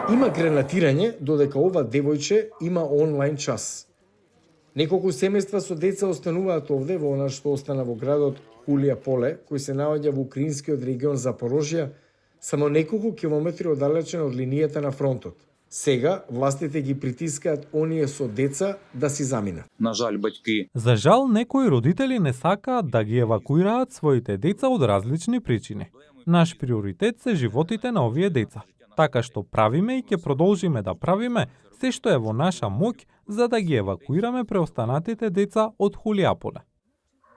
Има гранатирање додека ова девојче има онлайн час. Неколку семејства со деца остануваат овде во она што остана во градот Хулија Поле, кој се наоѓа во украинскиот регион Запорожје, само неколку километри оддалечен од линијата на фронтот. Сега властите ги притискаат оние со деца да си заминат. На жаль, батьки. За жал, некои родители не сакаат да ги евакуираат своите деца од различни причини. Наш приоритет се животите на овие деца. Така што правиме и ќе продолжиме да правиме се што е во наша моќ за да ги евакуираме преостанатите деца од Хулијаполе.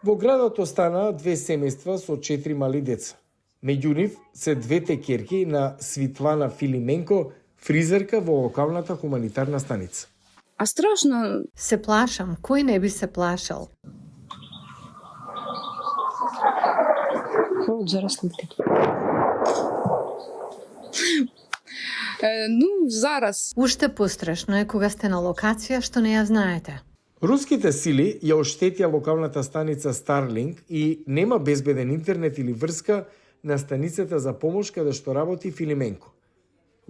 Во градот останаа 2 семејства со 4 мали деца. Меѓу нив се 2 ќерки на Свитлана Филименко, фризерка во локалната хуманитарна станица. А страшно. Се плашам. Кој не би се плашал? От зараслите. Ну, зараз. Уште пострашно е кога сте на локација што не ја знаете. Руските сили ја оштетија локалната станица Starlink и нема безбеден интернет или врска на станицата за помош каде што работи Филименко.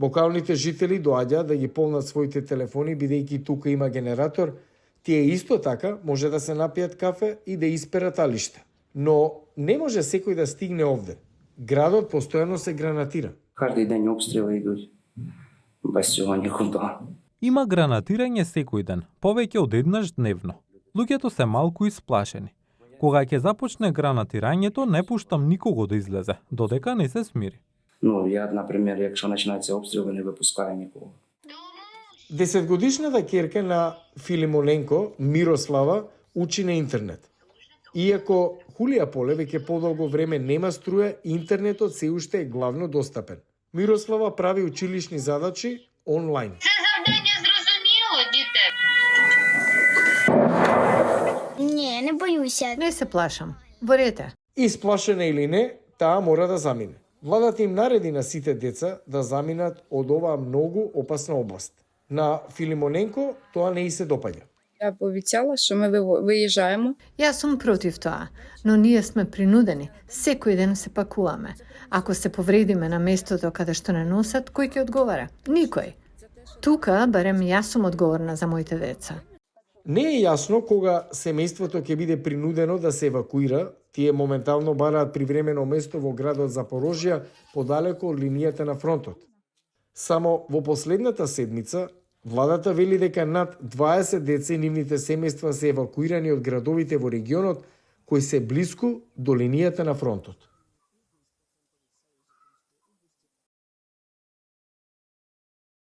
Локалните жители доаѓаат да ги полнат своите телефони бидејќи тука има генератор, тие исто така може да се напијат кафе и да исперат алиште. Но не може секој да стигне овде. Градот постојано се гранатира. Каждый ден обстрели идут. Без цього никуда. Има гранатирање секој ден, повеќе од еднаш дневно. Луѓето се малку исплашени. Кога ќе започне гранатирањето, не пуштам никого да излезе, додека не се смири. Ну, я, например, якщо починається обстріли, не випускаю нікого. 10-годишната ќерка на Филимоненко, Мирослава, учи на интернет. Иако Хулија Поле веќе подолго време нема струја, интернетот се уште е главно достапен. Мирослава прави училишни задачи онлайн. Це завдання зрозуміло, діти? Ні, не боюся. Не се плашам. Борете. Исплашена или не, таа мора да замине. Владата им нареди на сите деца да заминат од оваа многу опасна област. На Филимоненко тоа не и се допаѓа. Я пообіцяла, що ми виїжджаємо. Јас сум против тоа, но ние сме принудени. Секој ден се пакуваме. Ако се повредиме на местото каде што не носат, кој ќе одговара? Никој. Тука, барем јас сум одговорна за моите деца. Не е јасно кога семејството ќе биде принудено да се евакуира. Тие моментално бараат привремено место во градот Запорожје, подалеку од линијата на фронтот. Само во последната седмица, владата вели дека над 20 деца и нивните семејства се евакуирани од градовите во регионот кои се блиску до линијата на фронтот.